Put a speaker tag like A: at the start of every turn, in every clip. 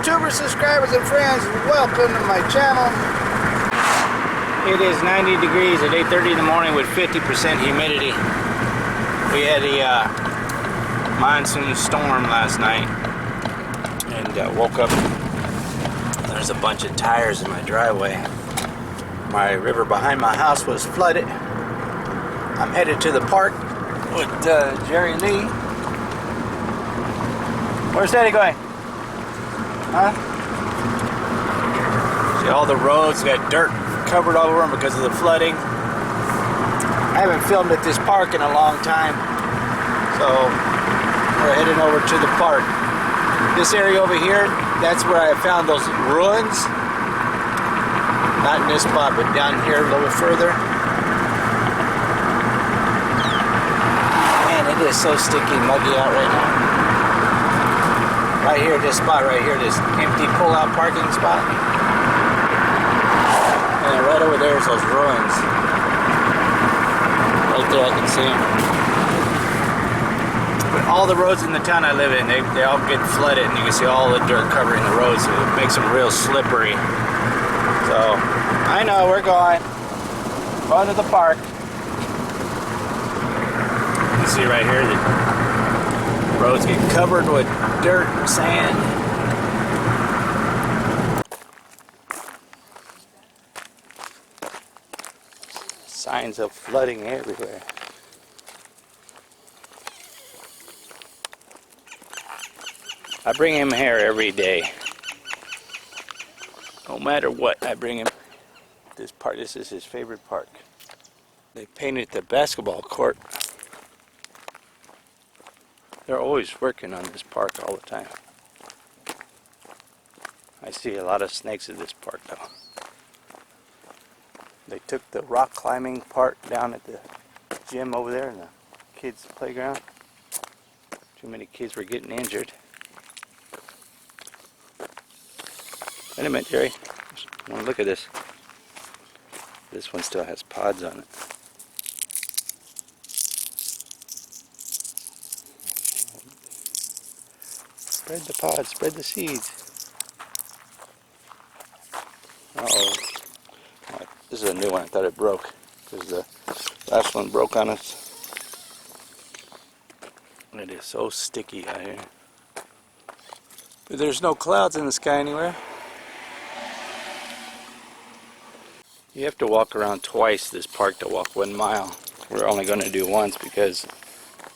A: YouTubers, subscribers, and friends. Welcome to my channel. It is 90 degrees at 8:30 in the morning with 50% humidity. We had a monsoon storm last night and woke up. There's a bunch of tires in my driveway. My river behind my house was flooded. I'm headed to the park with Jerry Lee. Where's Daddy going? Huh? See, all the roads got dirt covered all over them because of the flooding. I haven't filmed at this park in a long time, so we're heading over to the park. This area over here, that's where I found those ruins. Not in this spot, but down here a little further. Man, it is so sticky and muggy out right now. Right here, this spot right here, this empty pull-out parking spot. And then right over there is those ruins. Right there I can see them. But all the roads in the town I live in, they all get flooded, and you can see all the dirt covering the roads, so it makes them real slippery. So, I know, we're going to the park. You see right here, the roads get covered with dirt and sand. Signs of flooding everywhere. I bring him here every day. No matter what, I bring him this park. This is his favorite park. They painted the basketball court. They're always working on this park all the time. I see a lot of snakes at this park though. They took the rock climbing part down at the gym over there in the kids' playground. Too many kids were getting injured. Wait a minute, Jerry. I want to look at this. This one still has pods on it. Spread the pods, spread the seeds. Uh-oh. This is a new one. I thought it broke because the last one broke on us. It is so sticky out here. But there's no clouds in the sky anywhere. You have to walk around twice this park to walk 1 mile. We're only going to do once because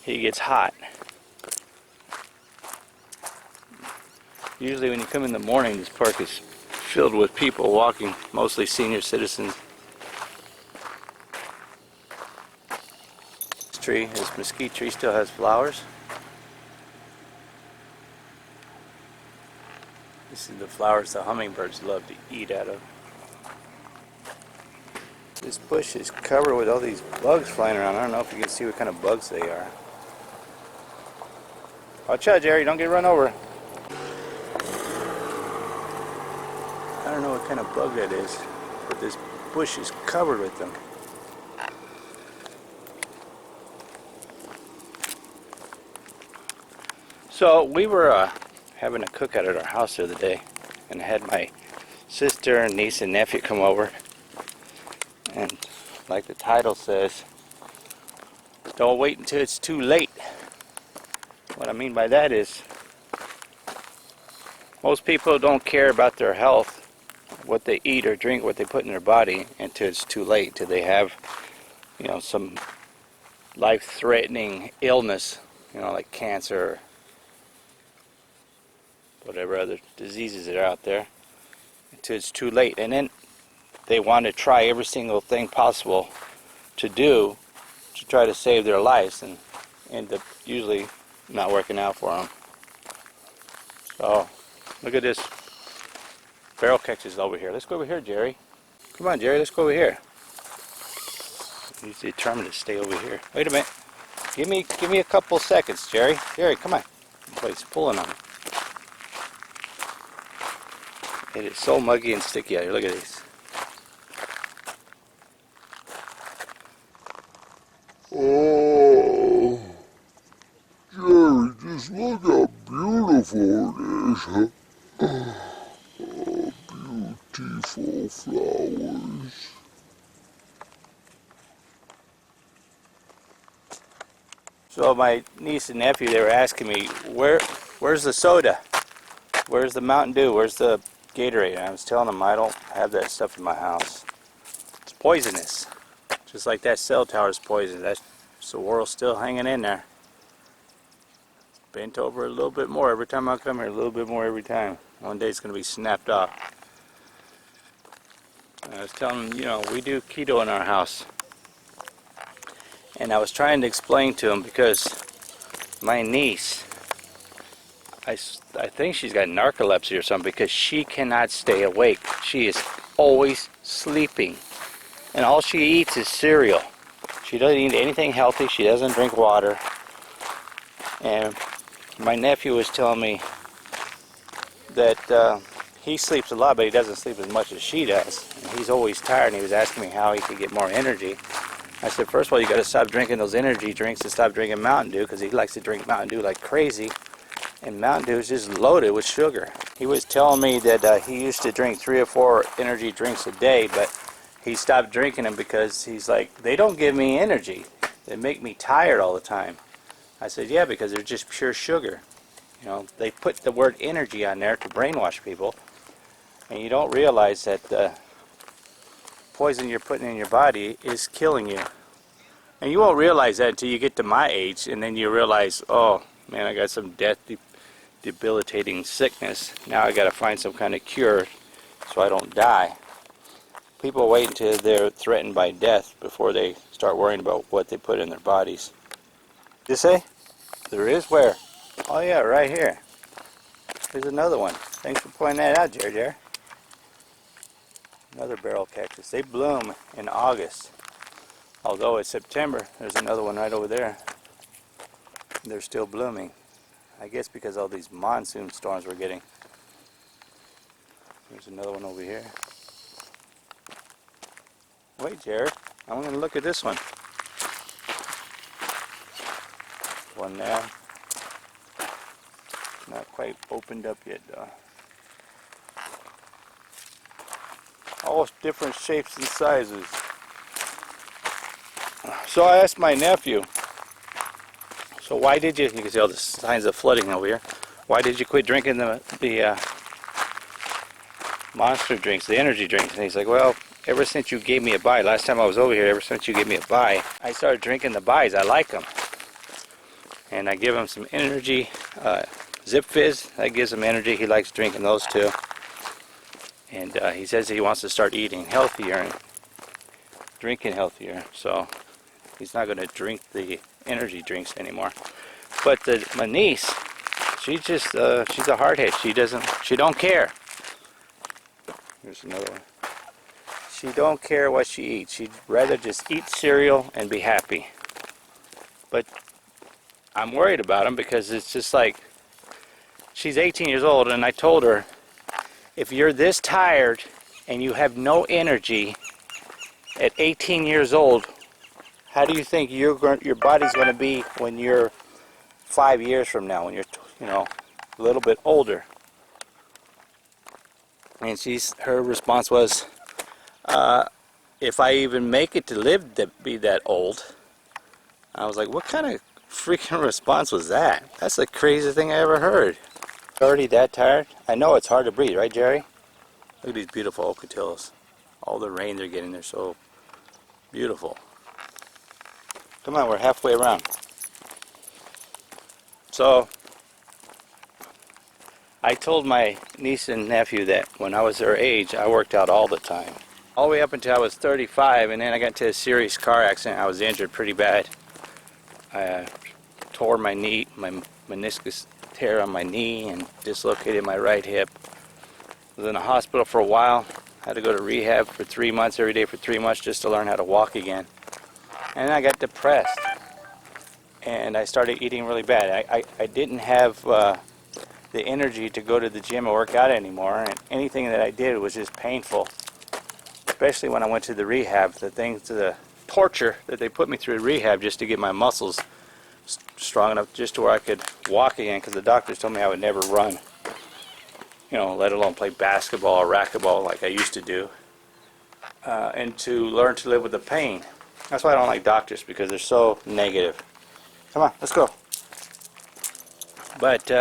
A: it gets hot. Usually when you come in the morning, this park is filled with people walking, mostly senior citizens. This mesquite tree still has flowers. This is the flowers the hummingbirds love to eat out of. This bush is covered with all these bugs flying around. I don't know if you can see what kind of bugs they are. Watch out, Jerry, don't get run over. I don't know what kind of bug that is, but this bush is covered with them. So we were having a cookout at our house the other day, and I had my sister, niece, and nephew come over. And like the title says, don't wait until it's too late. What I mean by that is, most people don't care about their health, what they eat or drink, what they put in their body, until it's too late, till they have, you know, some life-threatening illness, you know, like cancer, whatever other diseases that are out there, until it's too late. And then they want to try every single thing possible to do to try to save their lives, and end up usually not working out for them. So look at this barrel catches over here. Let's go over here, Jerry. Come on, Jerry, let's go over here. He's determined to stay over here. Wait a minute. Give me a couple seconds, Jerry. Jerry, come on. Boy, he's pulling on me. It is so muggy and sticky out here. Look at this.
B: Oh, Jerry, just look how beautiful it is, huh? Beautiful flowers.
A: So my niece and nephew, they were asking me, where's the soda? Where's the Mountain Dew? Where's the Gatorade? And I was telling them I don't have that stuff in my house. It's poisonous. Just like that cell tower is poison. That's the world's still hanging in there. Bent over a little bit more every time I come here, a little bit more every time. One day it's going to be snapped off. I was telling them, you know, we do keto in our house. And I was trying to explain to them because my niece, I think she's got narcolepsy or something because she cannot stay awake. She is always sleeping. And all she eats is cereal. She doesn't eat anything healthy. She doesn't drink water. And my nephew was telling me that he sleeps a lot, but he doesn't sleep as much as she does. And he's always tired, and he was asking me how he could get more energy. I said, first of all, you got to stop drinking those energy drinks and stop drinking Mountain Dew, because he likes to drink Mountain Dew like crazy. And Mountain Dew is just loaded with sugar. He was telling me that he used to drink 3 or 4 energy drinks a day, but he stopped drinking them because he's like, they don't give me energy. They make me tired all the time. I said, yeah, because they're just pure sugar. You know, they put the word energy on there to brainwash people, and you don't realize that the poison you're putting in your body is killing you. And you won't realize that until you get to my age, and then you realize, oh man, I got some debilitating sickness. Now I got to find some kind of cure so I don't die. People wait until they're threatened by death before they start worrying about what they put in their bodies. You say? There is where? Oh yeah, right here. Here's another one. Thanks for pointing that out, Jerry. Another barrel cactus. They bloom in August. Although it's September, there's another one right over there. They're still blooming. I guess because all these monsoon storms we're getting. There's another one over here. Wait, Jared. I'm going to look at this one. One there. Not quite opened up yet, though. All different shapes and sizes. So I asked my nephew, so why did you can see all the signs of flooding over here, why did you quit drinking the monster drinks, the energy drinks? And he's like, well, ever since you gave me a buy, last time I was over here, ever since you gave me a buy, I started drinking the buys. I like them. And I give him some energy, Zip Fizz, that gives him energy. He likes drinking those too. And he says he wants to start eating healthier and drinking healthier. So he's not going to drink the energy drinks anymore. But my niece, she just she's a hardhead. She don't care. Here's another one. She don't care what she eats. She'd rather just eat cereal and be happy. But I'm worried about him because it's just like, she's 18 years old, and I told her, if you're this tired and you have no energy at 18 years old, how do you think your body's going to be when you're 5 years from now, when you're, you know, a little bit older? And her response was, if I even make it to live to be that old. I was like, what kind of freaking response was that? That's the craziest thing I ever heard. Already that tired? I know it's hard to breathe, right, Jerry? Look at these beautiful ocotillos. All the rain they're getting, they're so beautiful. Come on, we're halfway around. So, I told my niece and nephew that when I was their age, I worked out all the time. All the way up until I was 35, and then I got into a serious car accident. I was injured pretty bad. I tore my knee, my meniscus tear on my knee, and dislocated my right hip. Was in the hospital for a while. Had to go to rehab for 3 months, every day for 3 months, just to learn how to walk again. And I got depressed, and I started eating really bad. I didn't have the energy to go to the gym and work out anymore, and anything that I did was just painful. Especially when I went to the rehab, the torture that they put me through rehab just to get my muscles strong enough just to where I could walk again, because the doctors told me I would never run. you know, let alone play basketball or racquetball like I used to do, and to learn to live with the pain. That's why I don't like doctors, because they're so negative. Come on, let's go. But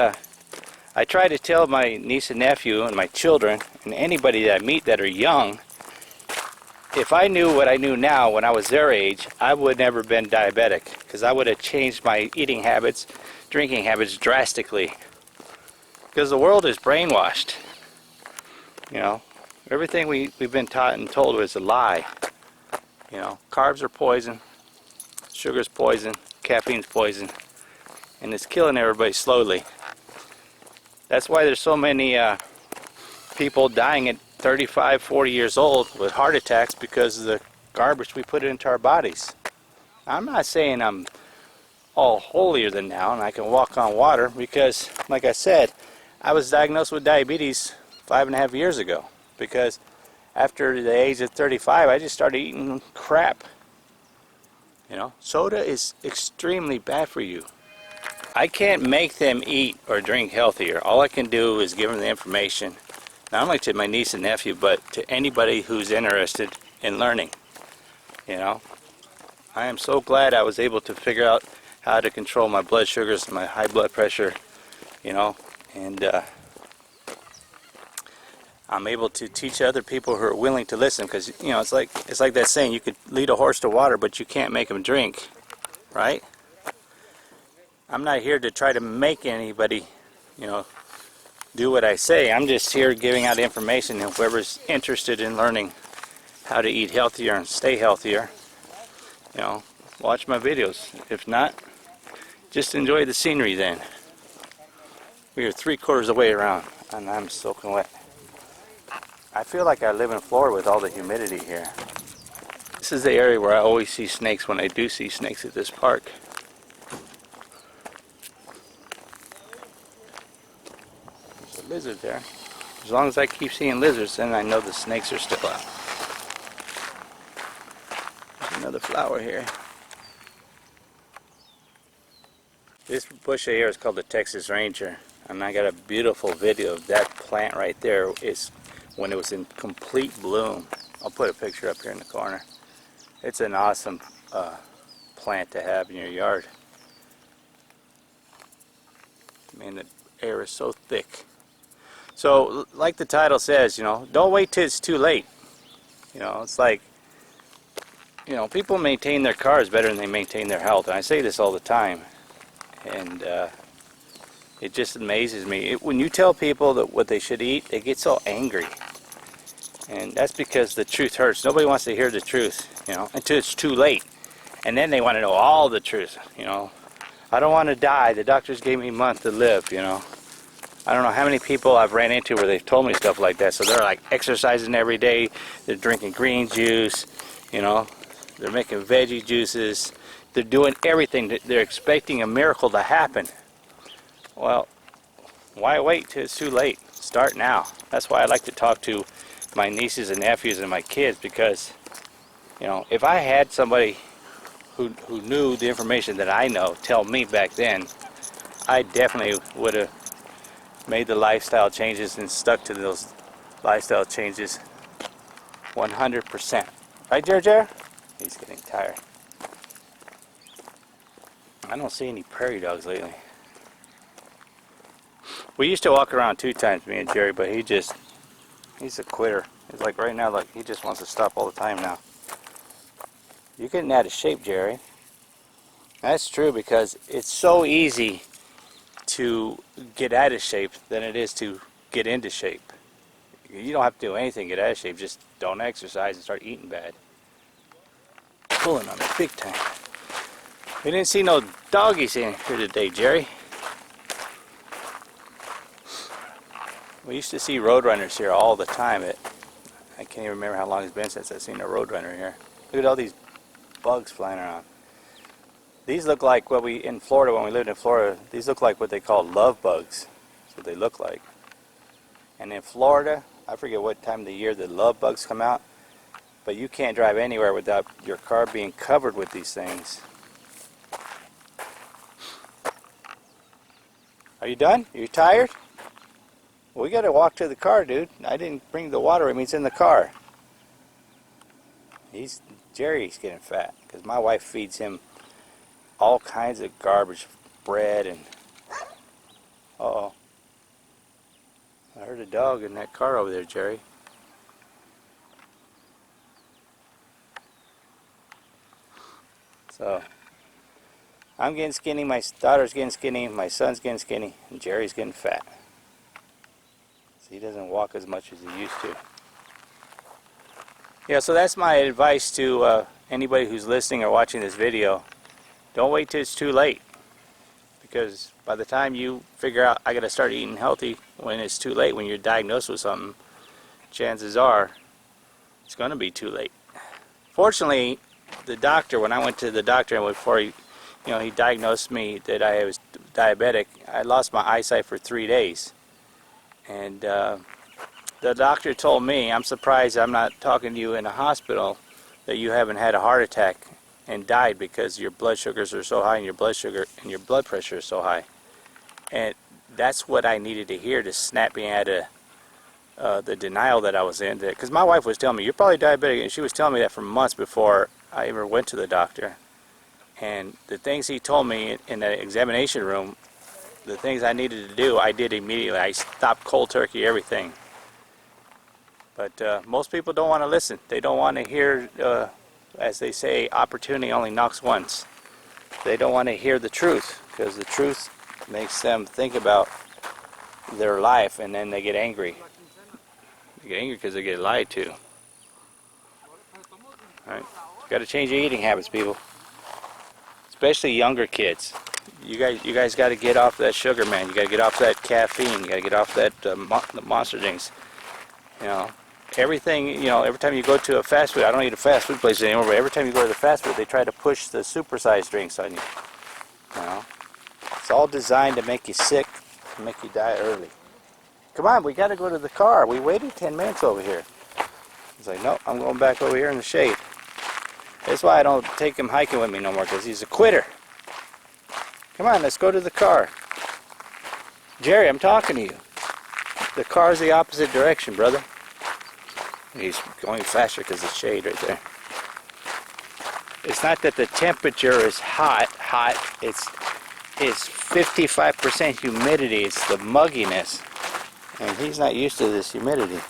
A: I try to tell my niece and nephew and my children and anybody that I meet that are young, if I knew what I knew now when I was their age, I would never have been diabetic, because I would have changed my eating habits, drinking habits drastically. Because the world is brainwashed. You know, everything we've been taught and told is a lie. You know, carbs are poison, sugar's poison, caffeine's poison, and it's killing everybody slowly. That's why there's so many people dying at 35, 40 years old with heart attacks, because of the garbage we put into our bodies. I'm not saying I'm all holier than thou and I can walk on water, because, like I said, I was diagnosed with diabetes 5.5 years ago, because after the age of 35 I just started eating crap. You know, soda is extremely bad for you. I can't make them eat or drink healthier. All I can do is give them the information, not only to my niece and nephew, but to anybody who's interested in learning. You know, I am so glad I was able to figure out how to control my blood sugars and my high blood pressure, you know, and I'm able to teach other people who are willing to listen, because, you know, it's like that saying, you could lead a horse to water, but you can't make him drink, right? I'm not here to try to make anybody, you know, do what I say. I'm just here giving out information, and whoever's interested in learning how to eat healthier and stay healthier, you know, watch my videos. If not, just enjoy the scenery then. We are 3/4 of the way around, and I'm soaking wet. I feel like I live in Florida with all the humidity here. This is the area where I always see snakes when I do see snakes at this park. There's a lizard there. As long as I keep seeing lizards, then I know the snakes are still out. There's another flower here. This bush here is called the Texas Ranger, and I got a beautiful video of that plant right there. It's when it was in complete bloom. I'll put a picture up here in the corner. It's an awesome plant to have in your yard. I mean, the air is so thick. So, like the title says, you know, don't wait till it's too late. You know, it's like, you know, people maintain their cars better than they maintain their health. And I say this all the time. And it just amazes me. When you tell people that what they should eat, they get so angry. And that's because the truth hurts. Nobody wants to hear the truth, you know, until it's too late. And then they want to know all the truth, you know. I don't want to die. The doctors gave me a month to live, you know. I don't know how many people I've ran into where they've told me stuff like that. So they're like exercising every day. They're drinking green juice, you know. They're making veggie juices. They're doing everything. They're expecting a miracle to happen. Well, why wait till it's too late? Start now. That's why I like to talk to my nieces and nephews and my kids, because, you know, if I had somebody who knew the information that I know tell me back then, I definitely would have made the lifestyle changes and stuck to those lifestyle changes 100%. Right, Jer? He's getting tired. I don't see any prairie dogs lately. We used to walk around 2 times, me and Jerry, but he's a quitter. It's like right now, like he just wants to stop all the time now. You're getting out of shape, Jerry. That's true, because it's so easy to get out of shape than it is to get into shape. You don't have to do anything to get out of shape. Just don't exercise and start eating bad. Pulling on it big time. We didn't see no doggies in here today, Jerry. We used to see roadrunners here all the time. I can't even remember how long it's been since I've seen a roadrunner here. Look at all these bugs flying around. These look like what in Florida, when we lived in Florida, these look like what they call love bugs. That's what they look like. And in Florida, I forget what time of the year the love bugs come out, but you can't drive anywhere without your car being covered with these things. Are you done? Are you tired? We got to walk to the car, dude. I didn't bring the water with me. It's in the car. Jerry's getting fat because my wife feeds him all kinds of garbage, bread and. Uh-oh. I heard a dog in that car over there, Jerry. So, I'm getting skinny, my daughter's getting skinny, my son's getting skinny, and Jerry's getting fat. So he doesn't walk as much as he used to. Yeah, so that's my advice to anybody who's listening or watching this video. Don't wait till it's too late. Because by the time you figure out I got to start eating healthy when it's too late, when you're diagnosed with something, chances are it's going to be too late. Fortunately, the doctor, when I went to the doctor and before he diagnosed me that I was diabetic, I lost my eyesight for 3 days. And the doctor told me, I'm surprised I'm not talking to you in a hospital, that you haven't had a heart attack and died because your blood sugars are so high and your blood sugar and your blood pressure is so high. And that's what I needed to hear to snap me out of the denial that I was in. Because my wife was telling me, you're probably diabetic, and she was telling me that for months before I ever went to the doctor. And the things he told me in the examination room, the things I needed to do, I did immediately. I stopped cold turkey everything. But most people don't want to listen. They don't want to hear, as they say, opportunity only knocks once. They don't want to hear the truth, because the truth makes them think about their life, and then they get angry. They get angry because they get lied to. Alright? Got to change your eating habits, people. Especially younger kids. You guys got to get off that sugar, man. You got to get off that caffeine. You got to get off that the monster drinks. You know, everything. You know, every time you go to a fast food, I don't eat a fast food place anymore. But every time you go to the fast food, they try to push the supersized drinks on you. You know, it's all designed to make you sick, to make you die early. Come on, we got to go to the car. We waited 10 minutes over here. He's like, nope, I'm going back over here in the shade. That's why I don't take him hiking with me no more, because he's a quitter. Come on, let's go to the car. Jerry, I'm talking to you. The car's the opposite direction, brother. He's going faster because it's shade right there. It's not that the temperature is hot. It's 55% humidity. It's the mugginess. And he's not used to this humidity.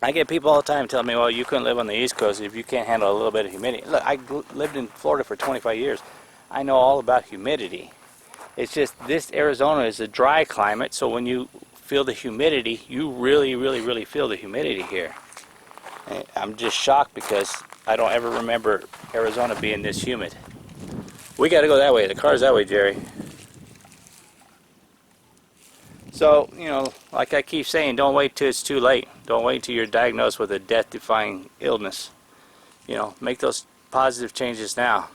A: I get people all the time telling me, well, you couldn't live on the East Coast if you can't handle a little bit of humidity. Look, I lived in Florida for 25 years. I know all about humidity. It's just this Arizona is a dry climate, so when you feel the humidity, you really, really, really feel the humidity here. And I'm just shocked because I don't ever remember Arizona being this humid. We got to go that way. The car's that way, Jerry. So, you know, like I keep saying, don't wait till it's too late. Don't wait till you're diagnosed with a death-defying illness. You know, make those positive changes now.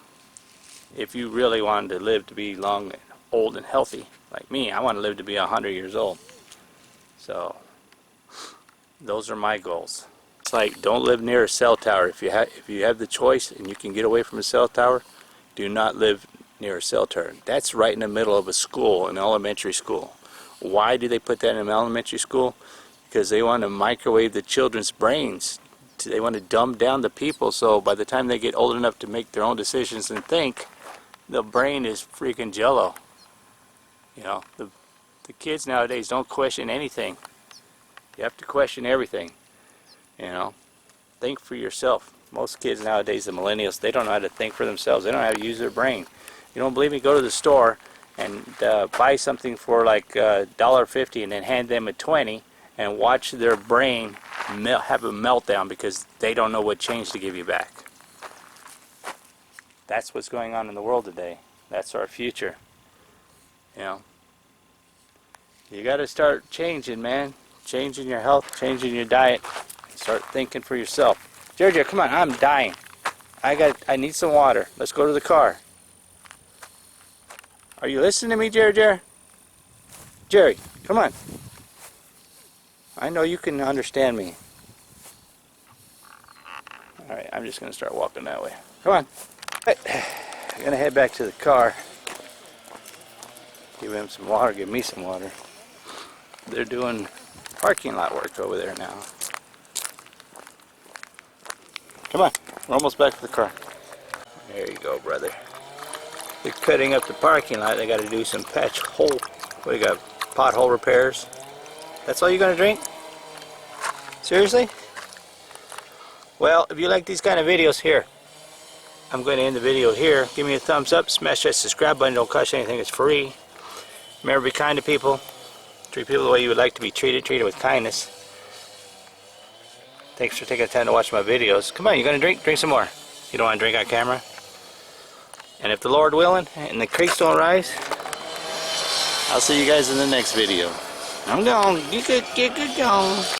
A: If you really wanted to live to be long, old, and healthy, like me, I want to live to be 100 years old. So, those are my goals. It's like, don't live near a cell tower. If you have the choice and you can get away from a cell tower, do not live near a cell tower. That's right in the middle of a school, an elementary school. Why do they put that in an elementary school? Because they want to microwave the children's brains. They want to dumb down the people, so by the time they get old enough to make their own decisions and think, the brain is freaking jello. You know, the kids nowadays don't question anything. You have to question everything. You know, think for yourself. Most kids nowadays, the millennials, they don't know how to think for themselves. They don't know how to use their brain. You don't believe me? Go to the store and buy something for like $1.50 and then hand them a 20 and watch their brain have a meltdown because they don't know what change to give you back. That's what's going on in the world today. That's our future. You know, you got to start changing, man. Changing your health, changing your diet. Start thinking for yourself. Jerry, come on, I'm dying. I need some water. Let's go to the car. Are you listening to me, Jerry? Jerry, come on. I know you can understand me. Alright, I'm just going to start walking that way. Come on. I'm going to head back to the car. Give him some water, give me some water. They're doing parking lot work over there now. Come on, we're almost back to the car. There you go, brother. They're cutting up the parking lot. They got to do some patch hole. What do you got? Pothole repairs. That's all you're gonna drink? Seriously? Well, if you like these kind of videos, here, I'm going to end the video here. Give me a thumbs up. Smash that subscribe button. Don't cost you anything. It's free. Remember, be kind to people. Treat people the way you would like to be treated. Treat it with kindness. Thanks for taking the time to watch my videos. Come on, you gonna drink? Drink some more. You don't want to drink on camera? And if the Lord willing and the creeks don't rise, I'll see you guys in the next video. I'm gone. Get good gone.